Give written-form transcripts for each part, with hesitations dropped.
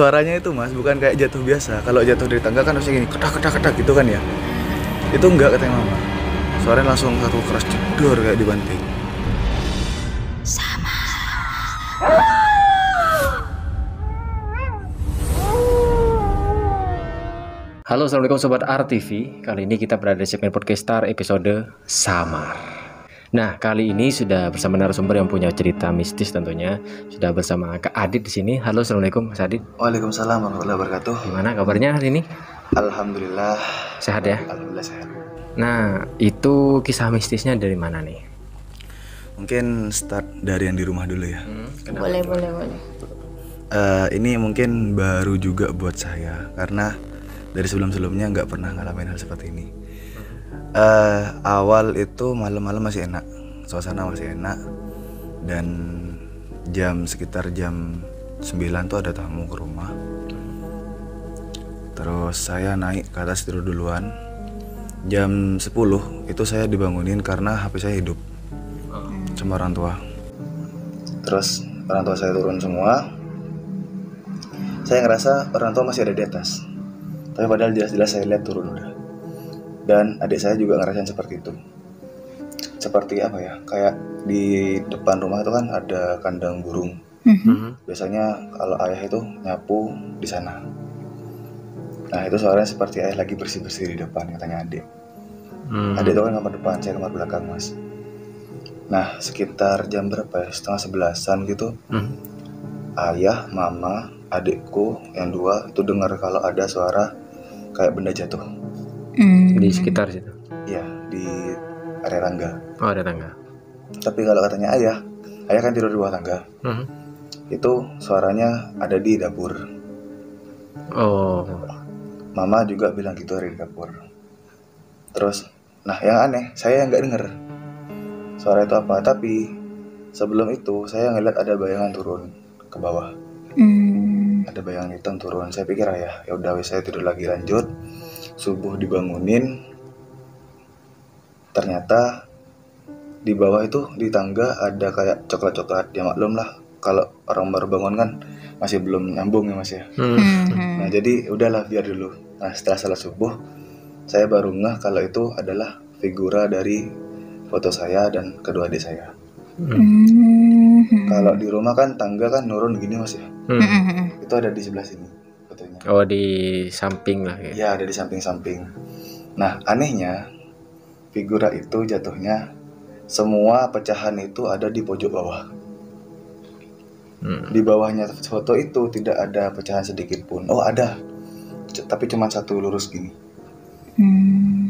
Suaranya itu mas bukan kayak jatuh biasa. Kalau jatuh dari tangga kan harusnya gini kedak kedak kedak gitu kan ya. Itu enggak katanya mama. Suaranya langsung satu keras jedor kayak dibanting. Halo, assalamualaikum sobat RTV. Kali ini kita berada di segmen podcast Star episode Samar. Nah, kali ini sudah bersama narasumber yang punya cerita mistis tentunya. Sudah bersama Kak Adit di sini. Halo, assalamualaikum Mas Adit. Waalaikumsalam warahmatullahi wabarakatuh. Gimana kabarnya hari ini? Alhamdulillah Sehat ya? Alhamdulillah sehat. Nah, itu kisah mistisnya dari mana nih? Mungkin start dari yang di rumah dulu ya. Boleh. Ini mungkin baru juga buat saya karena dari sebelum-sebelumnya nggak pernah ngalamin hal seperti ini. Awal itu malam-malam masih enak, suasana masih enak, dan sekitar jam 9 tuh ada tamu ke rumah. Terus saya naik ke atas tidur duluan. Jam 10 itu saya dibangunin karena HP saya hidup sama orang tua. Terus orang tua saya turun semua. Saya ngerasa orang tua masih ada di atas, tapi padahal jelas-jelas saya lihat turun udah. Dan adik saya juga ngerasain seperti itu. Seperti apa ya, kayak di depan rumah itu kan ada kandang burung. Biasanya kalau ayah itu nyapu di sana. Nah itu suaranya seperti ayah lagi bersih-bersih di depan, katanya adik. Adik itu kan kamar depan, saya kamar belakang mas. Nah sekitar jam berapa ya, 10:30 gitu. Ayah, mama, adikku yang dua itu dengar kalau ada suara kayak benda jatuh. Di sekitar situ? Iya, di area tangga. Oh, ada tangga. Tapi kalau katanya ayah kan tidur di bawah tangga. Itu suaranya ada di dapur. Oh. Mama juga bilang gitu dari dapur. Terus, nah yang aneh, saya nggak denger suara itu apa. Tapi sebelum itu saya ngeliat ada bayangan turun ke bawah. Ada bayangan hitam turun. Saya pikir ya udah saya tidur lagi lanjut. Subuh dibangunin. Ternyata di bawah itu di tangga ada kayak coklat-coklat. Ya maklum lah kalau orang baru bangun kan masih belum nyambung ya mas ya. Nah jadi udahlah biar dulu. Nah setelah salat subuh saya baru ngeh kalau itu adalah figura dari foto saya dan kedua adik saya. Kalau di rumah kan tangga kan nurun gini mas ya. Itu ada di sebelah sini fotonya. Oh, di samping lah ya. Ya ada di samping-samping. Nah anehnya figura itu jatuhnya semua pecahan itu ada di pojok bawah. Di bawahnya foto itu tidak ada pecahan sedikit pun. Oh ada, tapi cuma satu lurus gini.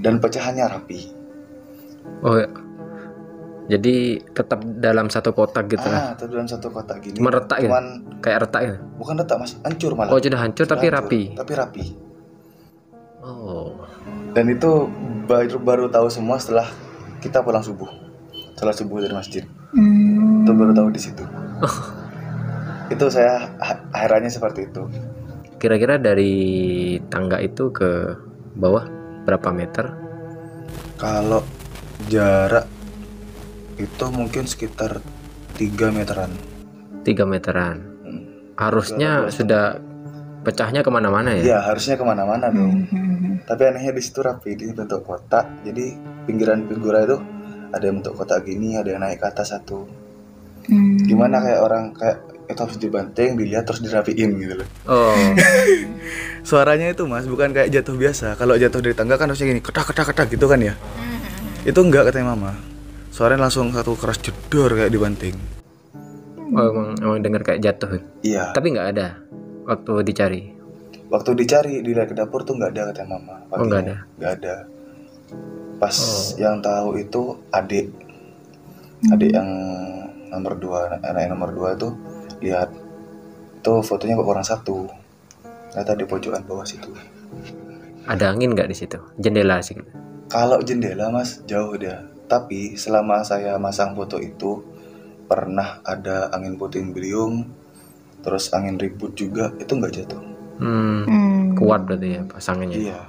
Dan pecahannya rapi. Oh ya. Jadi tetap dalam satu kotak gitu lah. Tetap dalam satu kotak gini. Cuma retak ya? Kayak retak ya? Bukan retak mas, hancur malah. Oh sudah hancur tapi rapi. Tapi rapi. Oh. Dan itu baru tahu semua setelah kita pulang subuh. Setelah subuh dari masjid. Itu baru tahu di situ. Itu saya akhirnya seperti itu. Kira-kira dari tangga itu ke bawah berapa meter? Kalau jarak itu mungkin sekitar 3 meteran. 3 meteran. Harusnya sudah pecahnya kemana-mana ya? Iya harusnya kemana-mana dong. Tapi anehnya di situ rapi, di bentuk kotak. Jadi pinggiran figura itu ada yang bentuk kotak gini, ada yang naik ke atas satu. Gimana kayak orang kayak itu harus dibanting, dilihat terus dirapiin gitu loh. Oh. Suaranya itu mas bukan kayak jatuh biasa. Kalau jatuh dari tangga kan harusnya gini kedak kedak kedak gitu kan ya. Itu enggak katanya mama. Suaranya langsung satu keras jedor kayak dibanting. Oh emang dengar kayak jatuh. Iya. Tapi nggak ada waktu dicari. Waktu dicari di dapur tuh nggak ada katanya mama. Oh nggak ada. Nggak ada. Pas yang tahu itu adik yang nomor 2, anak yang nomor 2 tuh lihat itu fotonya kok kurang satu. Ternyata di pojokan bawah situ. Ada angin nggak di situ? Jendela sih. Kalau jendela mas jauh dia. Tapi selama saya masang foto itu pernah ada angin puting beliung, terus angin ribut juga, itu nggak jatuh. Kuat berarti ya pasangannya. Iya.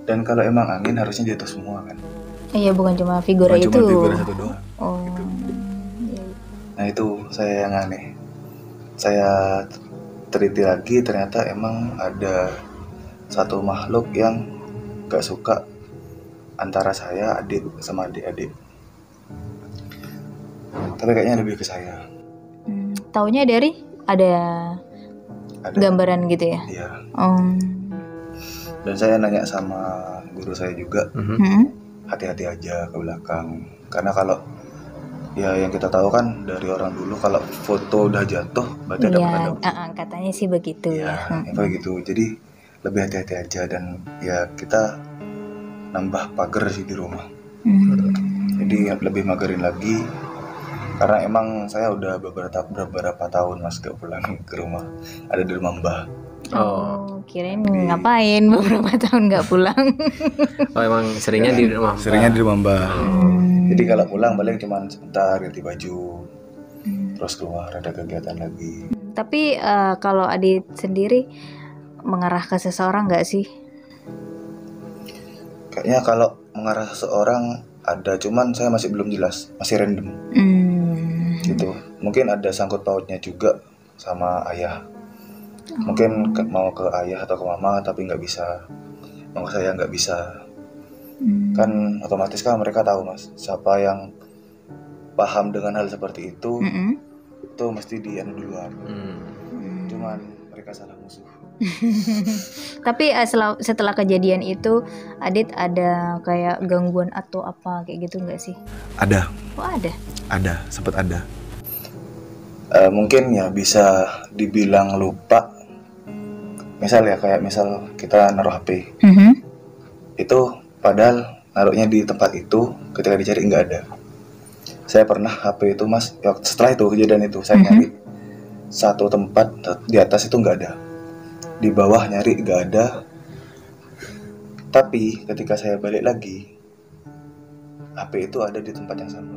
Dan kalau emang angin harusnya jatuh semua kan. Iya bukan cuma figura itu. Cuma figura satu doang. Oh. Gitu. Nah itu saya yang aneh. Saya teliti lagi, ternyata emang ada satu makhluk yang gak suka antara saya, adik sama adik-adik. Tapi kayaknya lebih ke saya. Taunya dari ada gambaran gitu ya? Iya. Oh. Dan saya nanya sama guru saya juga, hati-hati aja ke belakang. Karena kalau ya yang kita tahu kan dari orang dulu, kalau foto udah jatuh berarti ada penanda. Katanya sih begitu ya. Kayak gitu. Jadi lebih hati-hati aja, dan ya kita nambah pagar sih di rumah. Jadi lebih magerin lagi, karena emang saya udah beberapa tahun Mas gak pulang ke rumah, ada di rumah Mbah. Oh, kirain ngapain beberapa tahun nggak pulang? Oh, emang seringnya di rumah. Seringnya di rumah Mbah. Jadi kalau pulang balik cuma sebentar ganti baju, terus keluar ada kegiatan lagi. Tapi kalau Adit sendiri mengarah ke seseorang nggak sih? Kayaknya kalau mengarah seseorang ada, cuman saya masih belum jelas, masih random. Gitu. Mungkin ada sangkut pautnya juga sama ayah. Mungkin mau ke ayah atau ke mama, tapi nggak bisa. Mau ke saya nggak bisa. Kan otomatis kan mereka tahu Mas, siapa yang paham dengan hal seperti itu mesti dianu duluan. Cuman mereka salah musuh. Tapi setelah kejadian itu, Adit ada kayak gangguan atau apa kayak gitu nggak sih? Ada. Oh ada? Ada, sempat ada. Mungkin ya bisa dibilang lupa. Misal kita naruh HP. Itu padahal naruhnya di tempat itu, ketika dicari nggak ada. Saya pernah HP itu Mas, setelah itu kejadian itu saya nyari satu tempat di atas itu nggak ada, di bawah nyari nggak ada. Tapi ketika saya balik lagi, HP itu ada di tempat yang sama.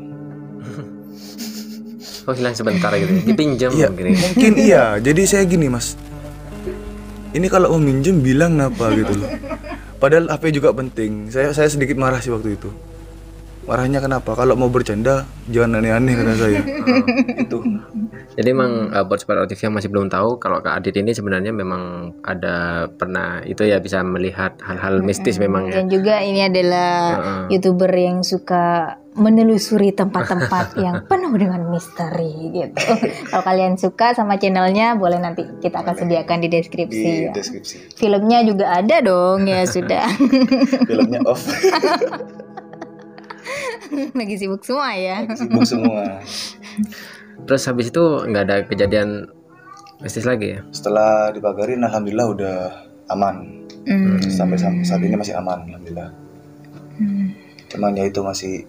Oh, hilang sebentar gitu, dipinjam mungkin iya. Jadi saya gini Mas, ini kalau mau minjem bilang apa gitu loh. Padahal HP juga penting. Saya sedikit marah sih waktu itu. Marahnya kenapa? Kalau mau bercanda jangan aneh-aneh kata saya. Itu. Jadi emang buat Sobat Artif yang masih belum tahu, kalau Kak Adit ini sebenarnya memang ada pernah itu ya, bisa melihat hal-hal mistis memang ya. Dan juga ini adalah YouTuber yang suka menelusuri tempat-tempat yang penuh dengan misteri gitu. Kalau kalian suka sama channelnya, boleh nanti kita akan sediakan di deskripsi. Deskripsi. Filmnya juga ada dong ya sudah. Filmnya off. Lagi sibuk semua ya. Sibuk semua. Terus habis itu nggak ada kejadian mistis lagi ya? Setelah dipagarin, alhamdulillah udah aman. Sampai saat ini masih aman, alhamdulillah. Cuman ya itu masih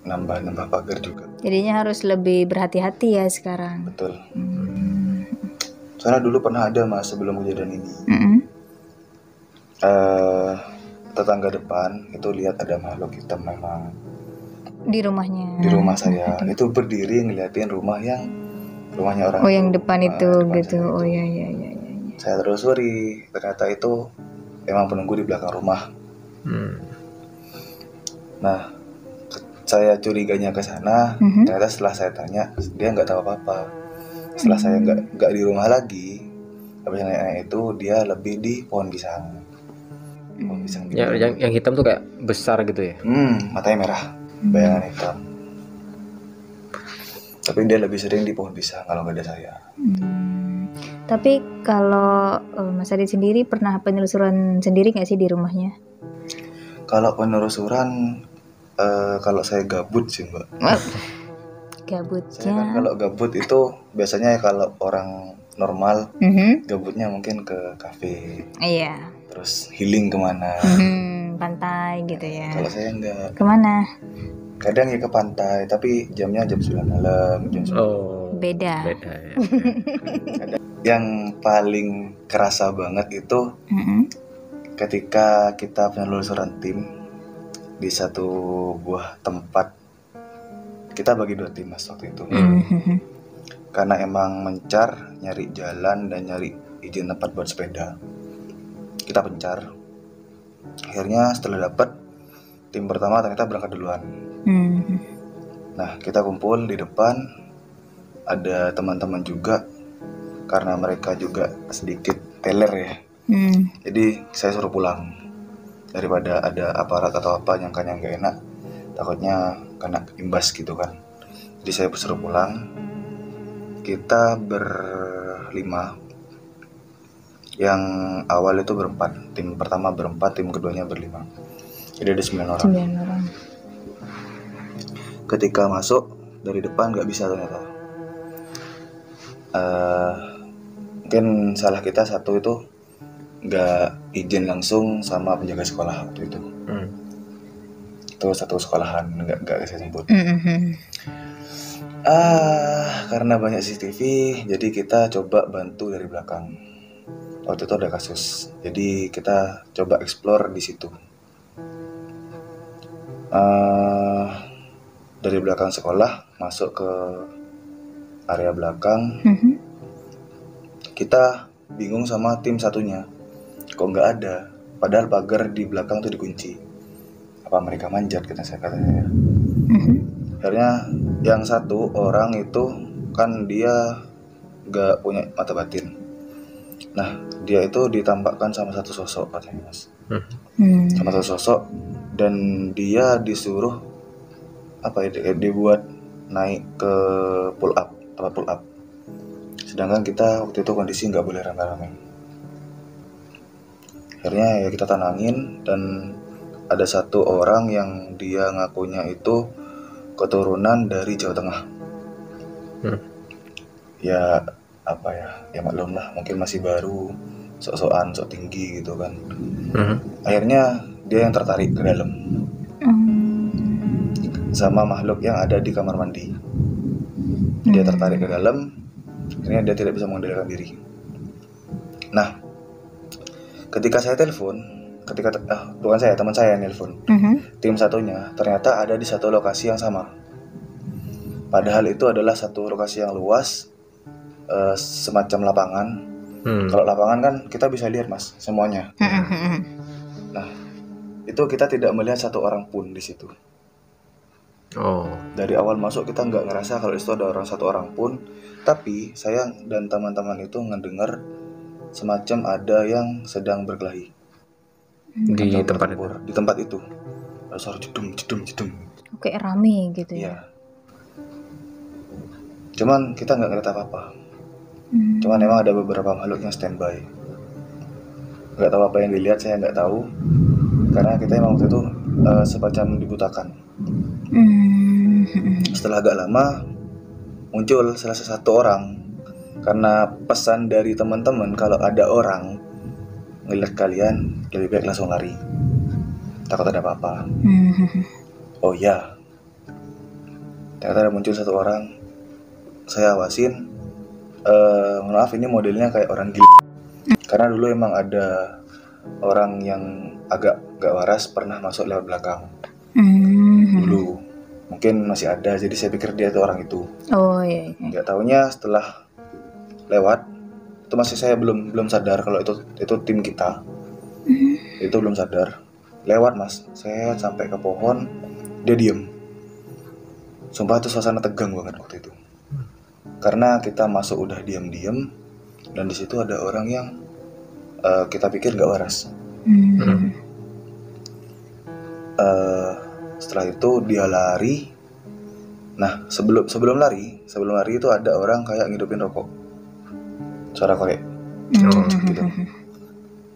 nambah pagar juga. Jadinya harus lebih berhati-hati ya sekarang. Betul. Soalnya dulu pernah ada Mas sebelum kejadian ini. Tetangga depan itu lihat ada makhluk hitam memang di rumahnya. Di rumah saya. Itu berdiri ngeliatin rumahnya orang. Oh, yang depan itu gitu. Oh iya. Saya telusuri, ternyata itu emang penunggu di belakang rumah. Nah, saya curiganya ke sana. Ternyata setelah saya tanya, dia nggak tahu apa-apa. Setelah saya nggak di rumah lagi, habis nanya itu dia lebih di pohon pisang. Pohon pisang gitu. Yang hitam tuh kayak besar gitu ya? Matanya merah, bayangan hitam. Tapi dia lebih sering di pohon pisang kalau nggak ada saya. Tapi kalau Mas Adit sendiri pernah penelusuran sendiri nggak sih di rumahnya? Kalau penelusuran, kalau saya gabut sih Mbak. Gabutnya? Saya kan kalau gabut itu biasanya kalau orang normal gabutnya mungkin ke kafe. Iya. Terus healing kemana? Pantai gitu ya. Kalau saya enggak. Kemana? Kadang ya ke pantai, tapi jamnya jam 9 malam, jam 10. Oh, beda ya. Yang paling kerasa banget itu ketika kita penelusuran tim di satu buah tempat. Kita bagi 2 tim Mas waktu itu. Karena emang mencar, nyari jalan dan nyari izin tempat buat sepeda. Kita pencar. Akhirnya setelah dapat, tim pertama ternyata berangkat duluan. Nah, kita kumpul di depan, ada teman-teman juga. karena mereka juga sedikit teler ya. Jadi saya suruh pulang daripada ada aparat atau apa nyangkanya nggak enak, takutnya kena imbas gitu kan. Jadi saya suruh pulang. Kita berlima. Yang awal itu berempat. Tim pertama berempat, tim keduanya berlima. Jadi ada 9 orang. 9 orang. Ketika masuk dari depan nggak bisa ternyata. Mungkin salah kita satu itu nggak izin langsung sama penjaga sekolah waktu itu. Itu satu sekolahan, nggak saya sebut. Karena banyak CCTV, jadi kita coba bantu dari belakang. Waktu itu ada kasus, jadi kita coba explore di situ. Dari belakang sekolah masuk ke area belakang. Kita bingung sama tim satunya, kok nggak ada, padahal pagar di belakang tuh dikunci. Apa mereka manjat, katanya. Akhirnya yang satu orang itu kan dia nggak punya mata batin. Nah, dia itu ditampakkan sama satu sosok katanya, Mas. Sama satu sosok, dan dia disuruh dibuat naik ke tempat pull up. Sedangkan kita waktu itu kondisi nggak boleh rame-rame. Akhirnya ya kita tenangin, dan ada satu orang yang dia ngakunya itu keturunan dari Jawa Tengah. Ya maklum lah, mungkin masih baru, sok-sokan, sok tinggi gitu kan. Akhirnya dia yang tertarik ke dalam sama makhluk yang ada di kamar mandi. Dia tertarik ke dalam, akhirnya dia tidak bisa mengendalikan diri. Nah, ketika saya telepon, teman saya nelpon, tim satunya ternyata ada di satu lokasi yang sama. Padahal itu adalah satu lokasi yang luas, semacam lapangan. Kalau lapangan kan kita bisa lihat, Mas, semuanya. Nah, itu kita tidak melihat satu orang pun di situ. Dari awal masuk kita nggak ngerasa kalau itu ada satu orang pun, tapi saya dan teman-teman itu ngedengar semacam ada yang sedang berkelahi di tempat itu. Suara jedum. Kayak rame gitu ya. Iya. Cuman kita nggak ngeliat apa-apa. Cuman emang ada beberapa makhluk yang standby. Nggak tahu apa yang dilihat, saya nggak tahu. Karena kita emang waktu itu semacam dibutakan. Setelah agak lama muncul salah satu orang, karena pesan dari teman-teman kalau ada orang ngeliat kalian lebih baik langsung lari, takut ada apa-apa. Oh ya, ternyata ada muncul satu orang. Saya awasin. Maaf, ini modelnya kayak orang gila. Karena dulu emang ada orang yang agak gak waras pernah masuk lewat belakang. Dulu mungkin masih ada, jadi saya pikir dia itu orang itu. Oh iya. Nggak taunya setelah lewat itu masih saya belum sadar kalau itu tim kita. Itu belum sadar. Lewat, Mas, saya sampai ke pohon, dia diem. Sumpah itu suasana tegang banget waktu itu. Karena kita masuk udah diam-diam, dan di situ ada orang yang kita pikir nggak waras. Setelah itu dia lari. Nah, sebelum lari itu ada orang kayak ngidupin rokok, suara korek gitu.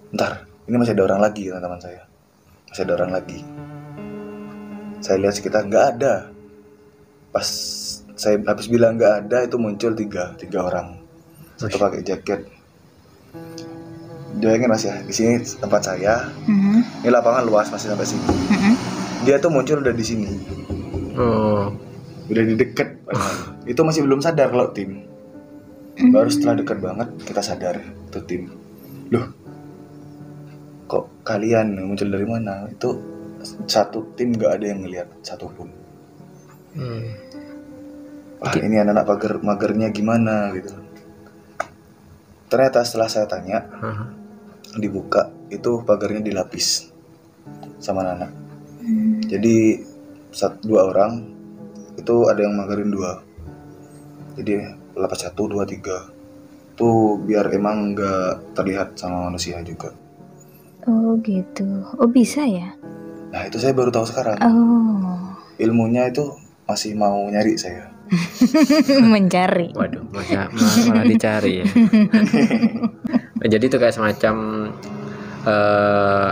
Bentar, ini masih ada orang lagi, teman-teman saya. Masih ada orang lagi. Saya lihat sekitar nggak ada. Pas saya habis bilang nggak ada, itu muncul tiga orang. Satu pakai jaket. Dia ingin, Mas, ya, di sini tempat saya. Ini lapangan luas, masih sampai sini. Dia tuh muncul udah di sini. Udah di deket. Itu masih belum sadar kalau tim. Baru setelah dekat banget kita sadar itu tim. Loh, kok kalian muncul dari mana? Itu satu tim nggak ada yang ngelihat satupun. Wah, ini anak magernya gimana gitu. Ternyata setelah saya tanya, dibuka, itu pagarnya dilapis sama anak. Jadi 2 orang itu ada yang magerin 2. Jadi lapis 1, 2, 3. tuh biar emang nggak terlihat sama manusia juga. Oh gitu. Oh bisa ya? Nah itu saya baru tahu sekarang. Oh. Ilmunya itu masih mau nyari saya. Mencari. Waduh, malah dicari ya. Jadi itu kayak semacam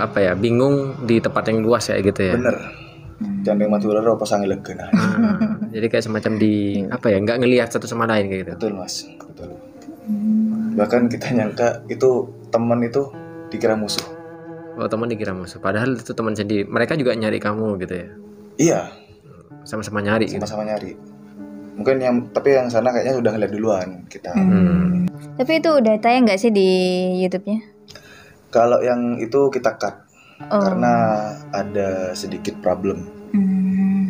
apa ya, bingung di tempat yang luas ya gitu ya. Bener. Jangan mati ular apa sange lega. Jadi kayak semacam di apa ya, nggak ngelihat satu sama lain kayak gitu. Betul mas, betul. Bahkan kita nyangka itu teman itu dikira musuh. Oh, teman dikira musuh, padahal itu teman sendiri. Mereka juga nyari kamu gitu ya. Iya, Sama-sama nyari gitu. sama-sama nyari. Mungkin tapi yang sana kayaknya udah ngeliat duluan kita. Tapi itu udah tayang nggak sih di YouTube-nya? Kalau yang itu kita cut Oh. karena ada sedikit problem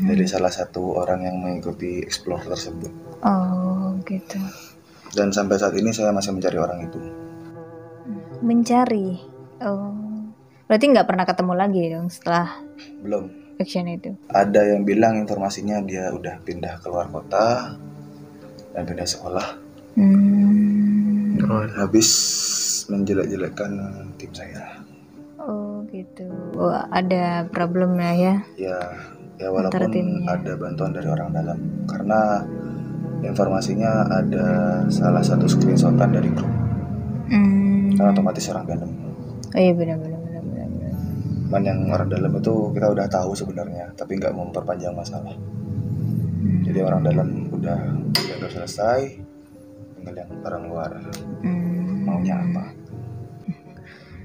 dari salah satu orang yang mengikuti explore tersebut. Oh gitu. Dan sampai saat ini saya masih mencari orang itu. Mencari. Oh. Berarti nggak pernah ketemu lagi dong setelah Belum. action itu? Ada yang bilang informasinya dia udah pindah keluar kota dan pindah sekolah. Oh, Habis menjelek-jelekkan tim saya. Oh gitu. Wah, ada problemnya ya? Ya walaupun timnya. ada bantuan dari orang dalam. Karena informasinya ada salah satu screenshotan dari grup. Karena otomatis orang dalam. Oh iya benar-benar. Cuman yang orang dalam itu kita udah tahu sebenarnya, tapi nggak mau memperpanjang masalah. Jadi orang dalam udah selesai, tinggal yang orang luar maunya apa.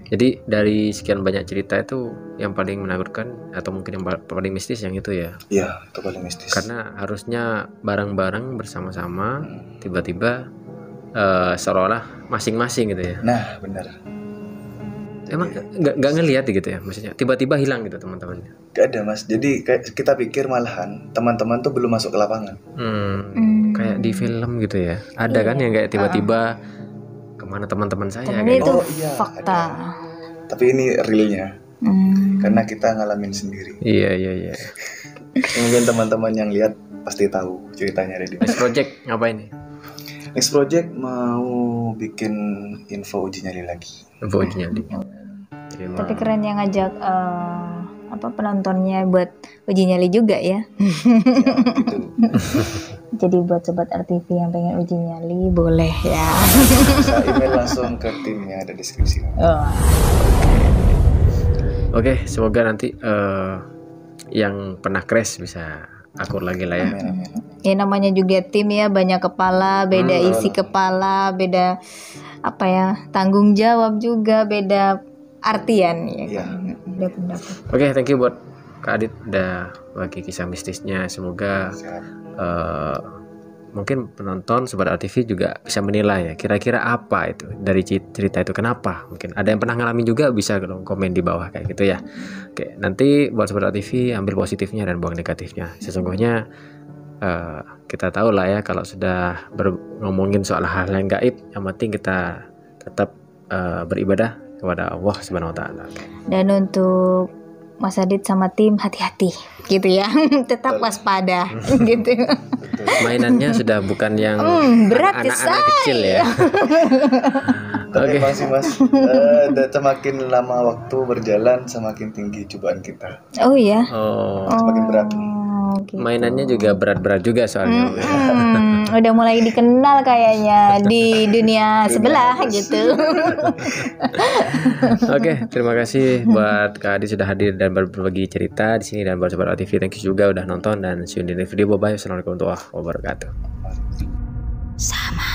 jadi dari sekian banyak cerita itu yang paling menakutkan atau mungkin yang paling mistis yang itu ya. Iya, itu paling mistis. Karena harusnya bareng-bareng bersama-sama, tiba-tiba seolah-olah masing-masing gitu ya. Nah, benar. Emang nggak ngelihat gitu ya, maksudnya tiba-tiba hilang gitu teman-temannya. Gak ada mas. Jadi kayak kita pikir malahan teman-teman tuh belum masuk ke lapangan. Kayak di film gitu ya. Ada kan yang kayak tiba-tiba kemana teman-teman saya Temennya kayak itu gitu. iya, fakta. ada. Tapi ini realnya. Karena kita ngalamin sendiri. Iya. Mungkin teman-teman yang lihat pasti tahu ceritanya ada di mana. Next project ngapain nih? Next project mau bikin info uji nyali lagi. Info-nya di. Tapi keren yang ngajak penontonnya buat uji nyali juga ya. Gitu. Jadi buat sobat RTV yang pengen uji nyali boleh ya. Bisa email langsung ke tim yang ada di deskripsi. Oke, semoga nanti yang pernah crash bisa akur lagi lah ya. Ya namanya juga tim ya, banyak kepala, beda isi kepala, beda tanggung jawab juga, beda artian ya. Iya. Beda pendapat. Oke, thank you buat Kak Adit udah bagi kisah mistisnya. Semoga mungkin penonton Sobat RTV juga bisa menilai ya, kira-kira apa itu dari cerita itu, kenapa. Mungkin ada yang pernah ngalamin juga, bisa dong komen di bawah kayak gitu ya. Oke, nanti buat Sobat RTV ambil positifnya dan buang negatifnya. Sesungguhnya kita tahu lah ya, kalau sudah ngomongin soal hal yang gaib, yang penting kita tetap beribadah kepada Allah Subhanahu wa taala. Dan untuk Mas Adit sama tim hati-hati gitu ya. Tetap waspada gitu. Mainannya sudah bukan yang berat anak-anak kecil ya. Tapi masih mas, semakin lama waktu berjalan semakin tinggi cobaan kita. Oh iya. Semakin berat. Gitu. Mainannya juga berat-berat juga soalnya. Udah mulai dikenal kayaknya di dunia sebelah gitu. Oke, terima kasih buat Kak Adi sudah hadir dan berbagi cerita di sini, dan buat Sobat RTV thank you juga udah nonton, dan see you in the next video. Bye bye. Assalamualaikum warahmatullahi wabarakatuh. Sama.